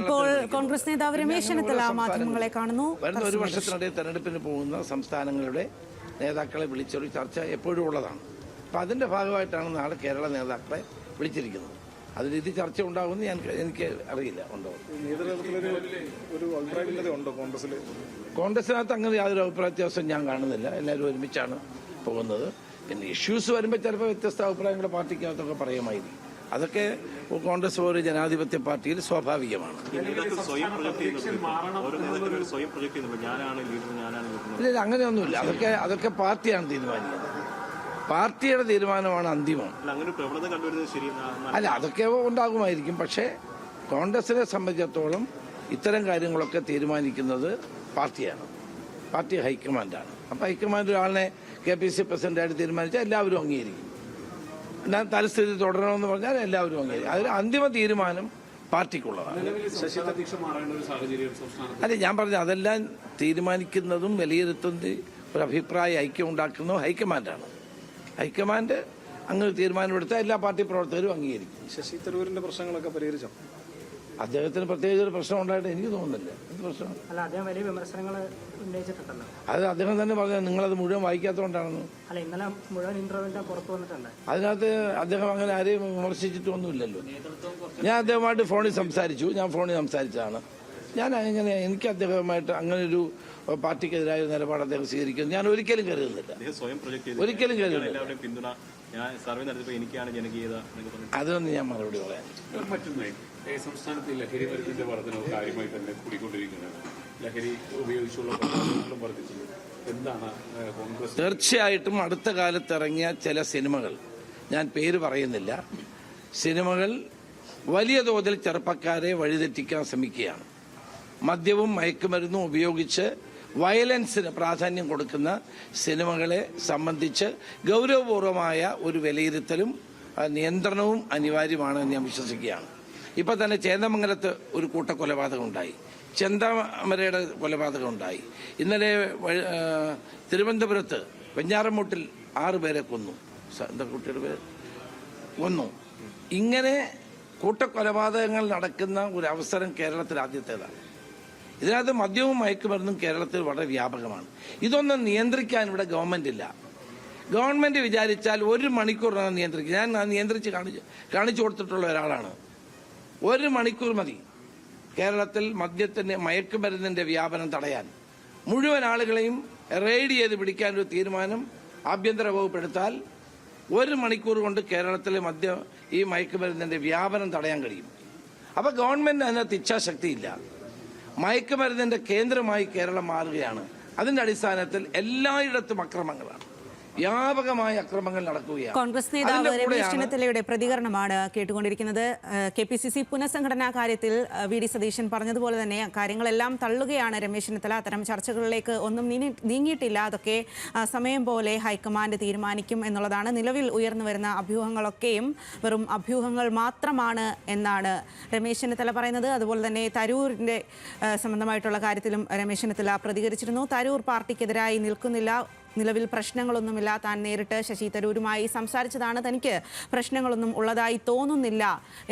ഇപ്പോൾ കോൺഗ്രസ് നേതാവ് രമേശ് ചെന്നിത്തല മാധ്യമങ്ങളെ കാണുന്നു. വരുന്ന ഒരു വർഷത്തിനിടെ തെരഞ്ഞെടുപ്പിന് പോകുന്ന സംസ്ഥാനങ്ങളുടെ നേതാക്കളെ വിളിച്ചൊരു ചർച്ച എപ്പോഴും ഉള്ളതാണ്. അപ്പം അതിൻ്റെ ഭാഗമായിട്ടാണ് നാളെ കേരള നേതാക്കളെ വിളിച്ചിരിക്കുന്നത്. അതിൽ ഇത് ചർച്ച ഉണ്ടാകുമെന്ന് എനിക്ക് അറിയില്ല. ഉണ്ടോ കോൺഗ്രസിനകത്ത് അങ്ങനെ യാതൊരു അഭിപ്രായ വ്യത്യാസവും ഞാൻ കാണുന്നില്ല. എല്ലാവരും ഒരുമിച്ചാണ് പോകുന്നത്. പിന്നെ ഇഷ്യൂസ് വരുമ്പോൾ ചിലപ്പോൾ വ്യത്യസ്ത അഭിപ്രായങ്ങൾ പാർട്ടിക്കകത്തൊക്കെ പറയുമായിരിക്കും. അതൊക്കെ കോൺഗ്രസ് ഒരു ജനാധിപത്യ പാർട്ടിയിൽ സ്വാഭാവികമാണ്. ഇല്ല, അങ്ങനെയൊന്നുമില്ല. അതൊക്കെ പാർട്ടിയാണ് തീരുമാനിക്കുന്നത്. പാർട്ടിയുടെ തീരുമാനമാണ് അന്തിമം. അല്ല, അതൊക്കെ ഉണ്ടാകുമായിരിക്കും. പക്ഷേ കോൺഗ്രസിനെ സംബന്ധിച്ചിടത്തോളം ഇത്തരം കാര്യങ്ങളൊക്കെ തീരുമാനിക്കുന്നത് പാർട്ടിയാണ്. പാർട്ടി ഹൈക്കമാൻഡാണ്. അപ്പോൾ ഹൈക്കമാൻഡ് ഒരാളിനെ KPCC പ്രസിഡന്റായിട്ട് തീരുമാനിച്ചാൽ എല്ലാവരും അംഗീകരിക്കും. എന്നാൽ തലസ്ഥിതി തുടരണമെന്ന് പറഞ്ഞാൽ എല്ലാവരും അംഗീകരിക്കും. അതിൽ അന്തിമ തീരുമാനം പാർട്ടിക്കുള്ളതാണ്. അല്ല, ഞാൻ പറഞ്ഞ അതെല്ലാം തീരുമാനിക്കുന്നതും വിലയിരുത്തുന്നത് ഒരു അഭിപ്രായ ഐക്യം ഉണ്ടാക്കുന്നതും ഹൈക്കമാൻഡാണ്. ഹൈക്കമാൻഡ് അങ്ങനെ തീരുമാനമെടുത്താൽ എല്ലാ പാർട്ടി പ്രവർത്തകരും അംഗീകരിക്കും. ശശി തരൂരിന്റെ പ്രശ്നങ്ങളൊക്കെ പരിഹരിച്ചോ? അദ്ദേഹത്തിന് പ്രത്യേകിച്ച് ഒരു പ്രശ്നം ഉണ്ടായിട്ട് എനിക്ക് തോന്നുന്നില്ല. എന്ത് പ്രശ്നം? അത് അദ്ദേഹം തന്നെ പറഞ്ഞു. നിങ്ങളത് മുഴുവൻ വായിക്കാത്തതുകൊണ്ടാണെന്ന്. അതിനകത്ത് അദ്ദേഹം അങ്ങനെ ആരെയും വിമർശിച്ചിട്ടൊന്നുമില്ലല്ലോ. ഞാൻ അദ്ദേഹമായിട്ട് ഫോണിൽ സംസാരിച്ചു. ഞാൻ ഫോണിൽ സംസാരിച്ചതാണ്. ഞാൻ എനിക്ക് അദ്ദേഹമായിട്ട് അങ്ങനെ ഒരു പാർട്ടിക്കെതിരായ നിലപാട് അദ്ദേഹം സ്വീകരിക്കുന്നത് ഞാൻ ഒരിക്കലും കരുതുന്നില്ല. ഒരിക്കലും കരുതുന്നില്ല. അതൊന്നും ഞാൻ മറുപടി പറയാം. സംസ്ഥാനത്ത് ലഹരി മരുന്നിന്റെ വർധനവ് കാര്യമായി തന്നെ കൂടിക്കൊണ്ടിരിക്കുന്നത്. ലഹരി ഉപയോഗിച്ചുള്ള വർദ്ധിച്ചത് എന്താണ് കോൺഗ്രസ്? തീർച്ചയായിട്ടും അടുത്ത കാലത്ത് ഇറങ്ങിയ ചില സിനിമകൾ, ഞാൻ പേര് പറയുന്നില്ല, സിനിമകൾ വലിയ തോതിൽ ചെറുപ്പക്കാരെ വഴിതെറ്റിക്കാൻ ശ്രമിക്കുകയാണ്. മദ്യവും മയക്കുമരുന്നും ഉപയോഗിച്ച് വയലൻസിന് പ്രാധാന്യം കൊടുക്കുന്ന സിനിമകളെ സംബന്ധിച്ച് ഗൗരവപൂർവമായ ഒരു വിലയിരുത്തലും നിയന്ത്രണവും അനിവാര്യമാണെന്ന് ഞാൻ വിശ്വസിക്കുകയാണ്. ഇപ്പം തന്നെ ചേന്ദമംഗലത്ത് ഒരു കൂട്ടക്കൊലപാതകം ഉണ്ടായി. ചെന്താമരയുടെ കൊലപാതകം ഉണ്ടായി. ഇന്നലെ തിരുവനന്തപുരത്ത് വെഞ്ഞാറമൂട്ടിൽ 6 പേരെ കൊന്നു. എന്താ കുട്ടിയുടെ പേര്? കൊന്നു. ഇങ്ങനെ കൂട്ടക്കൊലപാതകങ്ങൾ നടക്കുന്ന ഒരു അവസരം കേരളത്തിൽ ആദ്യത്തേതാണ്. ഇതിനകത്ത് മദ്യവും മയക്കുമരുന്നും കേരളത്തിൽ വളരെ വ്യാപകമാണ്. ഇതൊന്നും നിയന്ത്രിക്കാൻ ഇവിടെ ഗവൺമെന്റ് ഇല്ല. ഗവൺമെന്റ് വിചാരിച്ചാൽ 1 മണിക്കൂറിനകം നിയന്ത്രിക്കും. ഞാൻ നിയന്ത്രിച്ച് കാണിച്ചു കൊടുത്തിട്ടുള്ള ഒരാളാണ്. 1 മണിക്കൂർ മതി കേരളത്തിൽ മദ്യത്തിന്റെ മയക്കുമരുന്നിന്റെ വ്യാപനം തടയാൻ. മുഴുവൻ ആളുകളെയും റെയ്ഡ് ചെയ്ത് പിടിക്കാൻ ഒരു തീരുമാനം ആഭ്യന്തര വകുപ്പ് എടുത്താൽ 1 മണിക്കൂർ കൊണ്ട് കേരളത്തിലെ ഈ മയക്കുമരുന്നിന്റെ വ്യാപനം തടയാൻ കഴിയും. അപ്പൊ ഗവൺമെന്റിന് അതിനകത്ത് ഇച്ഛാശക്തിയില്ല. മയക്കുമരുന്നിന്റെ കേന്ദ്രമായി കേരളം മാറുകയാണ്. അതിന്റെ അടിസ്ഥാനത്തിൽ എല്ലായിടത്തും അക്രമങ്ങളാണ്. വ്യാപകമായ അക്രമങ്ങൾ നടക്കുകയാണ്. കോൺഗ്രസ് നേതാവ് രമേശ് ചെന്നിത്തലയുടെ പ്രതികരണമാണ് കേട്ടുകൊണ്ടിരിക്കുന്നത്. KPCC പുനഃസംഘടനാ കാര്യത്തിൽ VD സതീശൻ പറഞ്ഞതുപോലെ തന്നെ കാര്യങ്ങളെല്ലാം തള്ളുകയാണ് രമേശ് ചെന്നിത്തല. അത്തരം ചർച്ചകളിലേക്ക് ഒന്നും നീങ്ങിയിട്ടില്ല. അതൊക്കെ സമയം പോലെ ഹൈക്കമാൻഡ് തീരുമാനിക്കും എന്നുള്ളതാണ്. നിലവിൽ ഉയർന്നു വരുന്ന അഭ്യൂഹങ്ങളൊക്കെയും വെറും അഭ്യൂഹങ്ങൾ മാത്രമാണ് എന്നാണ് രമേശ് ചെന്നിത്തല പറയുന്നത്. അതുപോലെ തന്നെ തരൂരിന്റെ സംബന്ധമായിട്ടുള്ള കാര്യത്തിലും രമേശ് ചെന്നിത്തല പ്രതികരിച്ചിരുന്നു. തരൂർ പാർട്ടിക്കെതിരായി നിൽക്കുന്നില്ല, നിലവിൽ പ്രശ്നങ്ങളൊന്നുമില്ല, താൻ നേരിട്ട് ശശി തരൂരുമായി സംസാരിച്ചതാണ്, തനിക്ക് പ്രശ്നങ്ങളൊന്നും ഉള്ളതായി തോന്നുന്നില്ല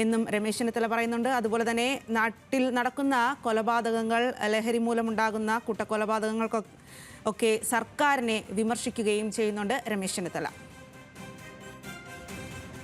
എന്നും രമേശ് ചെന്നിത്തല പറയുന്നുണ്ട്. അതുപോലെ തന്നെ നാട്ടിൽ നടക്കുന്ന കൊലപാതകങ്ങൾ, ലഹരി മൂലമുണ്ടാകുന്ന കൂട്ടക്കൊലപാതകങ്ങൾക്കൊക്കെ സർക്കാരിനെ വിമർശിക്കുകയും ചെയ്യുന്നുണ്ട് രമേശ് ചെന്നിത്തല.